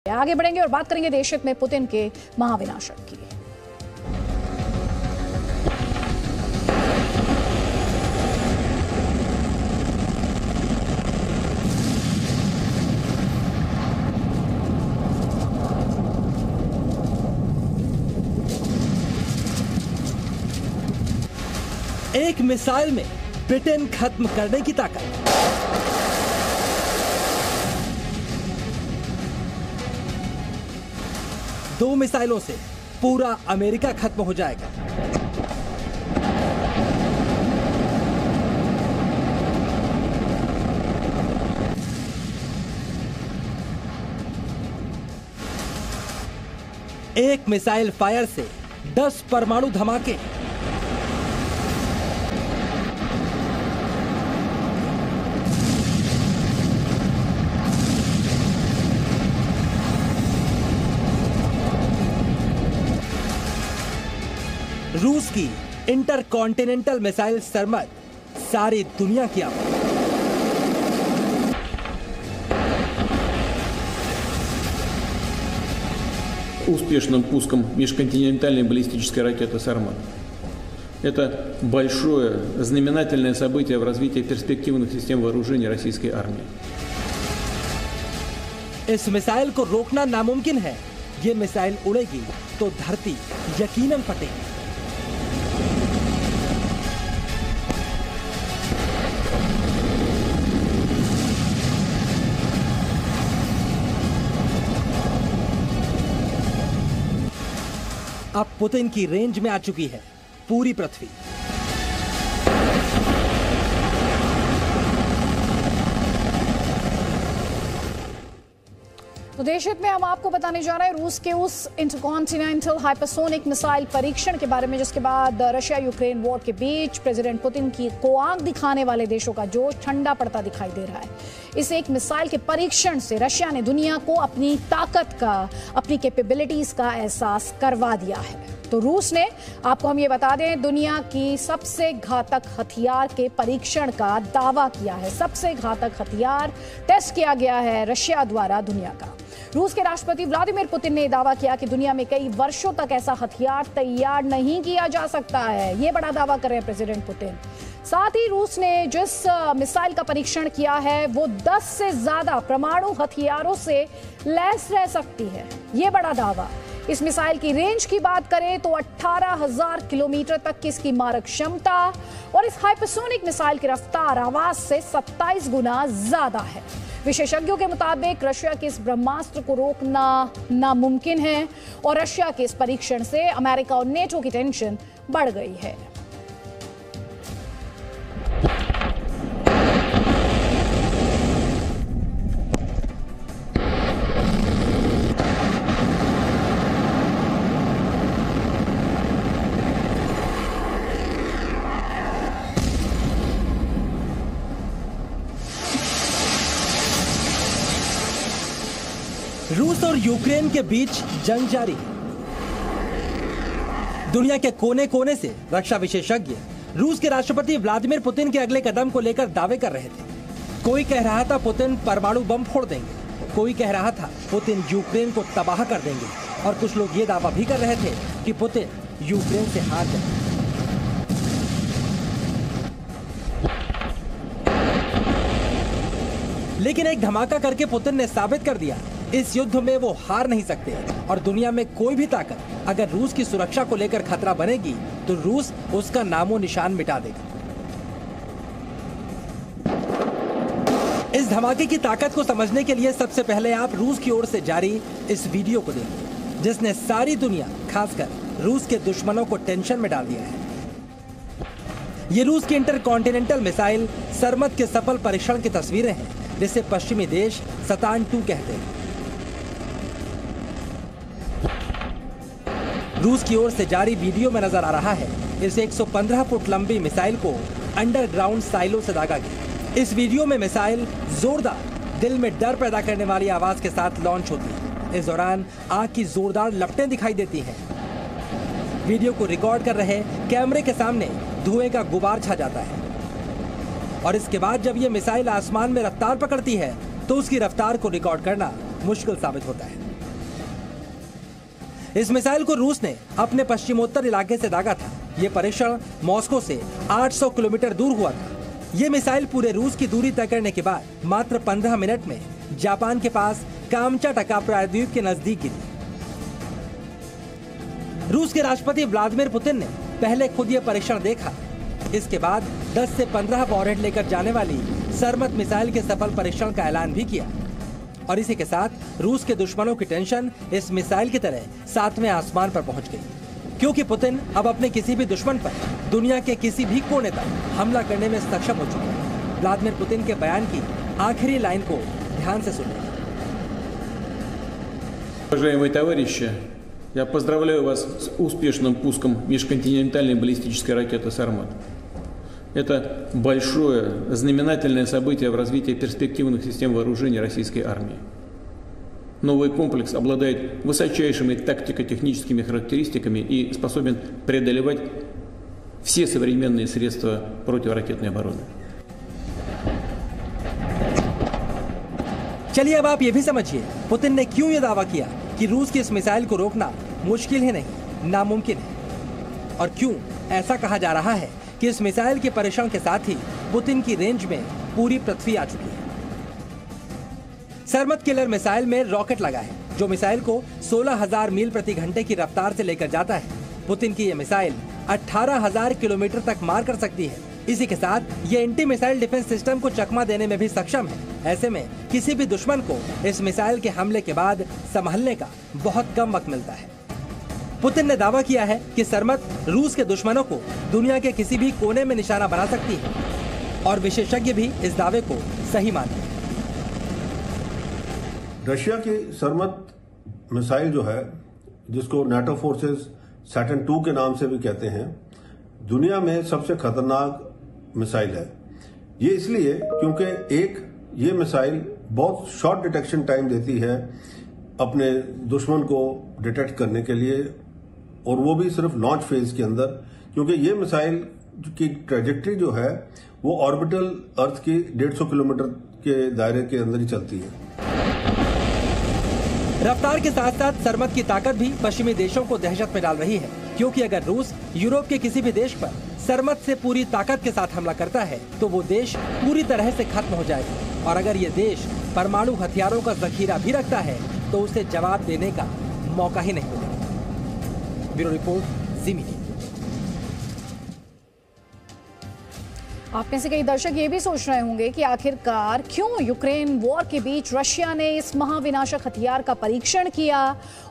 आगे बढ़ेंगे और बात करेंगे देश हित में पुतिन के महाविनाशक की। एक मिसाइल में ब्रिटेन खत्म करने की ताकत। दो मिसाइलों से पूरा अमेरिका खत्म हो जाएगा। एक मिसाइल फायर से 10 परमाणु धमाके। रूस की इंटरकॉन्टिनेंटल मिसाइल सरमद सारी दुनिया की आवाज। Успешным пуском межконтинентальной баллистической ракеты «Сармат». Это большое знаменательное событие в развитии перспективных систем вооружений российской армии. इस मिसाइल को रोकना नामुमकिन है। ये मिसाइल उड़ेगी तो धरती यकीनन फटेगी। अब पुतिन की रेंज में आ चुकी है पूरी पृथ्वी। तो देश हित में हम आपको बताने जा रहे हैं रूस के उस इंटरकॉन्टिनेंटल हाइपरसोनिक मिसाइल परीक्षण के बारे में जिसके बाद रशिया यूक्रेन वॉर के बीच प्रेसिडेंट पुतिन की को आंख दिखाने वाले देशों का जोश ठंडा पड़ता दिखाई दे रहा है। इस एक मिसाइल के परीक्षण से रशिया ने दुनिया को अपनी ताकत का, अपनी कैपेबिलिटीज का एहसास करवा दिया है। तो रूस ने, आपको हम ये बता दें, दुनिया की सबसे घातक हथियार के परीक्षण का दावा किया है। सबसे घातक हथियार टेस्ट किया गया है रशिया द्वारा दुनिया का। रूस के राष्ट्रपति व्लादिमीर पुतिन ने दावा किया कि दुनिया में कई वर्षों तक ऐसा हथियार तैयार नहीं किया जा सकता है। ये बड़ा दावा कर रहे हैं प्रेसिडेंट पुतिन। साथ ही रूस ने जिस मिसाइल का परीक्षण किया है वो 10 से ज्यादा परमाणु हथियारों से लैस रह सकती है। ये बड़ा दावा। इस मिसाइल की रेंज की बात करें तो 18,000 किलोमीटर तक की इसकी मारक क्षमता और इस हाइपरसोनिक मिसाइल की रफ्तार आवाज से 27 गुना ज्यादा है। विशेषज्ञों के मुताबिक रशिया के इस ब्रह्मास्त्र को रोकना नामुमकिन है और रशिया के इस परीक्षण से अमेरिका और नेटो की टेंशन बढ़ गई है। रूस और यूक्रेन के बीच जंग जारी है। दुनिया के कोने कोने से रक्षा विशेषज्ञ रूस के राष्ट्रपति व्लादिमीर पुतिन के अगले कदम को लेकर दावे कर रहे थे। कोई कह रहा था पुतिन परमाणु बम फोड़ देंगे, कोई कह रहा था पुतिन यूक्रेन को तबाह कर देंगे और कुछ लोग ये दावा भी कर रहे थे कि पुतिन यूक्रेन से हार जाएंगे। लेकिन एक धमाका करके पुतिन ने साबित कर दिया इस युद्ध में वो हार नहीं सकते और दुनिया में कोई भी ताकत अगर रूस की सुरक्षा को लेकर खतरा बनेगी तो रूस उसका नामो निशान मिटा देगा। इस धमाके की ताकत को समझने के लिए सबसे पहले आप रूस की ओर से जारी इस वीडियो को देखिए जिसने सारी दुनिया, खासकर रूस के दुश्मनों को टेंशन में डाल दिया है। ये रूस की इंटरकॉन्टिनेंटल मिसाइल सरमद के सफल परीक्षण की तस्वीरें हैं जिसे पश्चिमी देश सतान 2 कहते हैं। रूस की ओर से जारी वीडियो में नजर आ रहा है इस 115 फुट लंबी मिसाइल को अंडरग्राउंड साइलो से दागा गया। इस वीडियो में मिसाइल जोरदार, दिल में डर पैदा करने वाली आवाज के साथ लॉन्च होती है। इस दौरान आग की जोरदार लपटें दिखाई देती हैं। वीडियो को रिकॉर्ड कर रहे कैमरे के सामने धुएं का गुबार छा जाता है और इसके बाद जब ये मिसाइल आसमान में रफ्तार पकड़ती है तो उसकी रफ्तार को रिकॉर्ड करना मुश्किल साबित होता है। इस मिसाइल को रूस ने अपने पश्चिमोत्तर इलाके से दागा था। ये परीक्षण मॉस्को से 800 किलोमीटर दूर हुआ था। ये मिसाइल पूरे रूस की दूरी तय करने के बाद मात्र 15 मिनट में जापान के पास कामचाटका प्रायद्वीप के नजदीक गिरी। रूस के राष्ट्रपति व्लादिमीर पुतिन ने पहले खुद ये परीक्षण देखा। इसके बाद 10 से 15 वॉरहेड लेकर जाने वाली सरमत मिसाइल के सफल परीक्षण का ऐलान भी किया। और इसी के साथ रूस के दुश्मनों की टेंशन इस मिसाइल की तरह 7वें आसमान पर पहुंच गई, क्योंकि पुतिन अब अपने किसी भी दुश्मन पर दुनिया के किसी भी कोने तक हमला करने में सक्षम हो चुके हैं। व्लादिमीर पुतिन के बयान की आखिरी लाइन को ध्यान से सुनिए। Уважаемые товарищи, я поздравляю вас с успешным пуском межконтинентальной баллистической ракеты «Сармат». Это большое знаменательное событие в развитии перспективных систем вооружений российской армии. Новый комплекс обладает высочайшими тактико-техническими характеристиками и способен преодолевать все современные средства противоракетной обороны. चलिए अब आप ये भी समझिए पुतिन ने क्यों ये दावा किया कि रूस की इस मिसाइल को रोकना मुश्किल ही नहीं, नामुमकिन है। और क्यों ऐसा कहा जा रहा है कि इस मिसाइल के परीक्षण के साथ ही पुतिन की रेंज में पूरी पृथ्वी आ चुकी है। सरमत किलर मिसाइल में रॉकेट लगा है, जो मिसाइल को 16,000 मील प्रति घंटे की रफ्तार से लेकर जाता है। पुतिन की यह मिसाइल 18,000 किलोमीटर तक मार कर सकती है। इसी के साथ ये एंटी मिसाइल डिफेंस सिस्टम को चकमा देने में भी सक्षम है। ऐसे में किसी भी दुश्मन को इस मिसाइल के हमले के बाद संभलने का बहुत कम वक्त मिलता है। पुतिन ने दावा किया है कि सरमत रूस के दुश्मनों को दुनिया के किसी भी कोने में निशाना बना सकती है, और विशेषज्ञ भी इस दावे को सही मानते हैं। रशिया की सरमत मिसाइल जो है, जिसको नाटो फोर्सेस सैटर्न 2 के नाम से भी कहते हैं, दुनिया में सबसे खतरनाक मिसाइल है। ये इसलिए क्योंकि ये मिसाइल बहुत शॉर्ट डिटेक्शन टाइम देती है अपने दुश्मन को डिटेक्ट करने के लिए, और वो भी सिर्फ लॉन्च फेज के अंदर, क्योंकि ये मिसाइल की ट्रेजेक्ट्री जो है वो ऑर्बिटल अर्थ की 150 किलोमीटर के दायरे के अंदर ही चलती है। रफ्तार के साथ साथ सरमत की ताकत भी पश्चिमी देशों को दहशत में डाल रही है, क्योंकि अगर रूस यूरोप के किसी भी देश पर सरमत से पूरी ताकत के साथ हमला करता है तो वो देश पूरी तरह से खत्म हो जाएगा। और अगर ये देश परमाणु हथियारों का जखीरा भी रखता है तो उसे जवाब देने का मौका ही नहीं मिलेगा। ब्यूरो रिपोर्ट, जी मीडिया। आप में से कई दर्शक ये भी सोच रहे होंगे कि आखिरकार क्यों यूक्रेन वॉर के बीच रशिया ने इस महाविनाशक हथियार का परीक्षण किया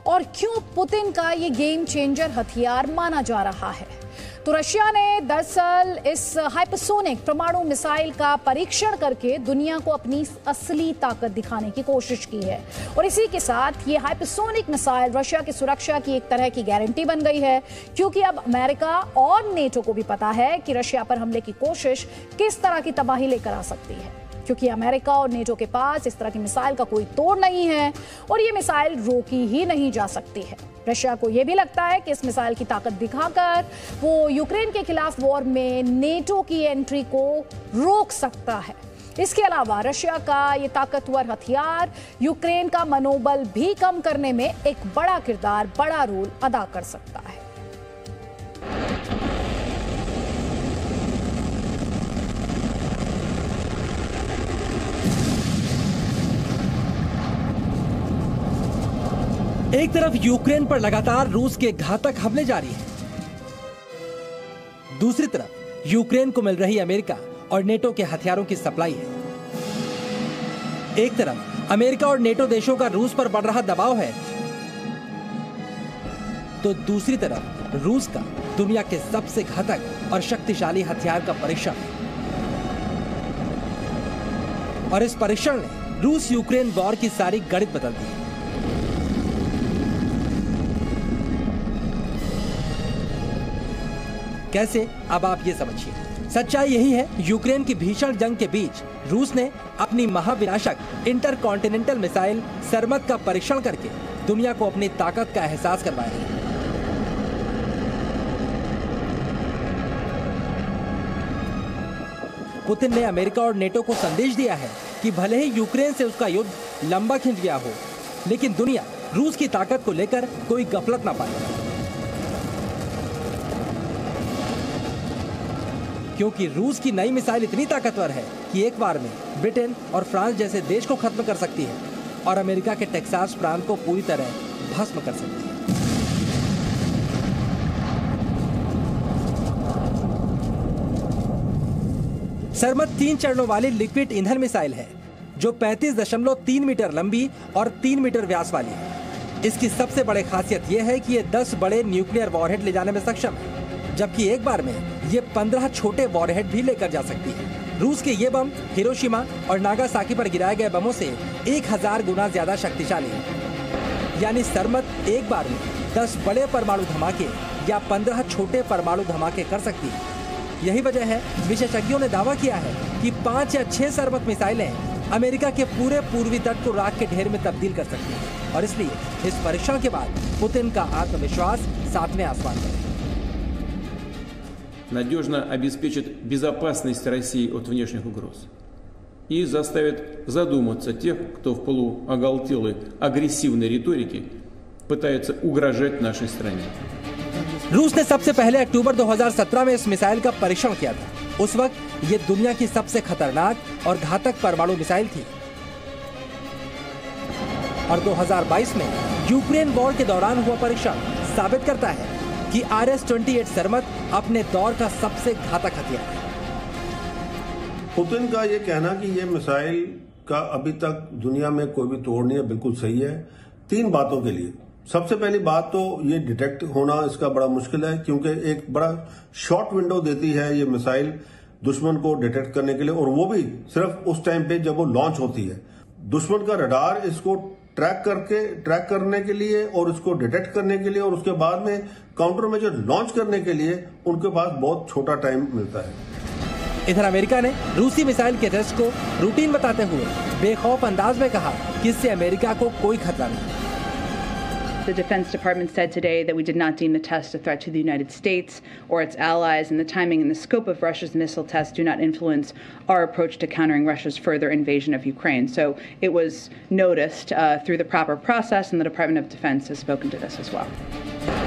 और क्यों पुतिन का ये गेम चेंजर हथियार माना जा रहा है। तो रशिया ने दरअसल इस हाइपरसोनिक परमाणु मिसाइल का परीक्षण करके दुनिया को अपनी असली ताकत दिखाने की कोशिश की है, और इसी के साथ ये हाइपरसोनिक मिसाइल रशिया की सुरक्षा की एक तरह की गारंटी बन गई है, क्योंकि अब अमेरिका और नेटो को भी पता है कि रशिया पर हमले की कोशिश किस तरह की तबाही लेकर आ सकती है, क्योंकि अमेरिका और नेटो के पास इस तरह की मिसाइल का कोई तोड़ नहीं है और ये मिसाइल रोकी ही नहीं जा सकती है। रशिया को यह भी लगता है कि इस मिसाइल की ताकत दिखाकर वो यूक्रेन के खिलाफ वॉर में नेटो की एंट्री को रोक सकता है। इसके अलावा रशिया का ये ताकतवर हथियार यूक्रेन का मनोबल भी कम करने में एक बड़ा किरदार, बड़ा रोल अदा कर सकता है। एक तरफ यूक्रेन पर लगातार रूस के घातक हमले जारी हैं, दूसरी तरफ यूक्रेन को मिल रही अमेरिका और नेटो के हथियारों की सप्लाई है। एक तरफ अमेरिका और नेटो देशों का रूस पर बढ़ रहा दबाव है, तो दूसरी तरफ रूस का दुनिया के सबसे घातक और शक्तिशाली हथियार का परीक्षण। और इस परीक्षण ने रूस यूक्रेन वॉर की सारी गणित बदल दी। कैसे, अब आप ये समझिए। सच्चाई यही है, यूक्रेन की भीषण जंग के बीच रूस ने अपनी महाविनाशक इंटरकॉन्टिनेंटल मिसाइल सरमत का परीक्षण करके दुनिया को अपनी ताकत का एहसास करवाया है। पुतिन ने अमेरिका और नेटो को संदेश दिया है कि भले ही यूक्रेन से उसका युद्ध लंबा खिंच गया हो, लेकिन दुनिया रूस की ताकत को लेकर कोई गफलत ना पाए, क्योंकि रूस की नई मिसाइल इतनी ताकतवर है कि एक बार में ब्रिटेन और फ्रांस जैसे देश को खत्म कर सकती है और अमेरिका के टेक्सास प्रांत को पूरी तरह भस्म कर सकती है। सरमत 3 चरणों वाली लिक्विड ईंधन मिसाइल है जो 35.3 मीटर लंबी और 3 मीटर व्यास वाली है। इसकी सबसे बड़ी खासियत यह है कि ये 10 बड़े न्यूक्लियर वॉरहेड ले जाने में सक्षम है, जबकि एक बार में ये 15 छोटे वॉरहेड भी लेकर जा सकती है। रूस के ये बम हिरोशिमा और नागासाकी पर गिराए गए बमों से 1000 गुना ज्यादा शक्तिशाली है। यानी सरमत एक बार में 10 बड़े परमाणु धमाके या 15 छोटे परमाणु धमाके कर सकती है। यही वजह है विशेषज्ञों ने दावा किया है कि 5 या 6 सरमत मिसाइलें अमेरिका के पूरे पूर्वी तट को राख के ढेर में तब्दील कर सकती हैं और इसलिए इस परीक्षण के बाद पुतिन का आत्मविश्वास 7वें आसमान पर है। Надежно обеспечит безопасность России от внешних угроз и заставит задуматься тех, кто в полуоголтелой агрессивной риторике пытается угрожать нашей стране. रूस ने सबसे पहले अक्टूबर 2017 में इस मिसाइल का परीक्षण किया था। उस वक्त ये दुनिया की सबसे खतरनाक और घातक परमाणु मिसाइल थी और 2022 में यूक्रेन वॉर के दौरान हुआ परीक्षण साबित करता है कि RS-28 सरमत अपने दौर का सबसे घातक हथियार है। पुतिन का ये कहना कि ये मिसाइल का अभी तक दुनिया में कोई भी तोड़ नहीं है, बिल्कुल सही है 3 बातों के लिए। सबसे पहली बात तो ये डिटेक्ट होना इसका बड़ा मुश्किल है, क्योंकि एक बड़ा शॉर्ट विंडो देती है ये मिसाइल दुश्मन को डिटेक्ट करने के लिए, और वो भी सिर्फ उस टाइम पे जब वो लॉन्च होती है। दुश्मन का रडार इसको ट्रैक करने के लिए और इसको डिटेक्ट करने के लिए और उसके बाद में काउंटर मेजर लॉन्च करने के लिए उनके पास बहुत छोटा टाइम मिलता है। इधर अमेरिका ने रूसी मिसाइल के टेस्ट को रूटीन बताते हुए बेखौफ अंदाज में कहा कि इससे अमेरिका को कोई खतरा नहीं। The Defense Department said today that we did not deem the test a threat to the United States or its allies, and the timing and the scope of Russia's missile tests do not influence our approach to countering Russia's further invasion of Ukraine. So it was noticed through the proper process, and the Department of Defense has spoken to this as well.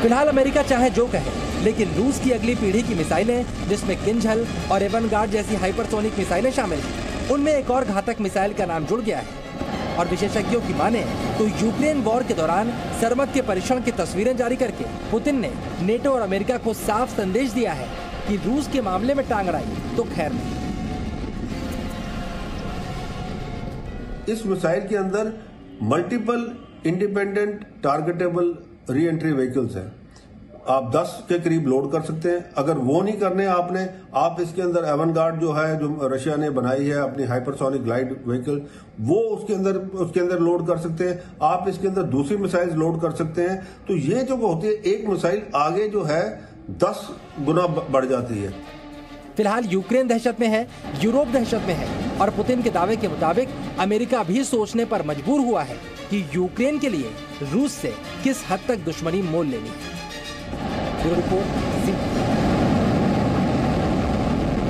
फिलहाल America चाहे जो कहे, लेकिन रूस की अगली पीढ़ी की मिसाइलें, जिसमें किंजल और एवनगार्ड जैसी हाइपरसोनिक मिसाइलें शामिल हैं, उनमें एक और घातक मिसाइल का नाम जुड़ गया है। और विशेषज्ञों की माने तो यूक्रेन वॉर के दौरान सरमत के परीक्षण की तस्वीरें जारी करके पुतिन ने नेटो और अमेरिका को साफ संदेश दिया है कि रूस के मामले में टांग अड़ाई तो खैर नहीं। इस मिसाइल के अंदर multiple independent targetable re entry vehicles हैं। आप 10 के करीब लोड कर सकते हैं। अगर वो नहीं करने आपने, आप इसके अंदर एवनगार्ड जो है, जो रशिया ने बनाई है अपनी हाइपरसोनिक ग्लाइड व्हीकल, वो उसके अंदर लोड कर सकते हैं। आप इसके अंदर दूसरी मिसाइल लोड कर सकते हैं। तो ये जो होती है, एक मिसाइल आगे जो है 10 गुना बढ़ जाती है। फिलहाल यूक्रेन दहशत में है, यूरोप दहशत में है और पुतिन के दावे के मुताबिक अमेरिका भी सोचने पर मजबूर हुआ है कि यूक्रेन के लिए रूस से किस हद तक दुश्मनी मोल लेनी है।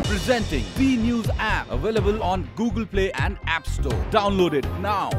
Presenting B News app, available on Google Play and App Store. Download it now.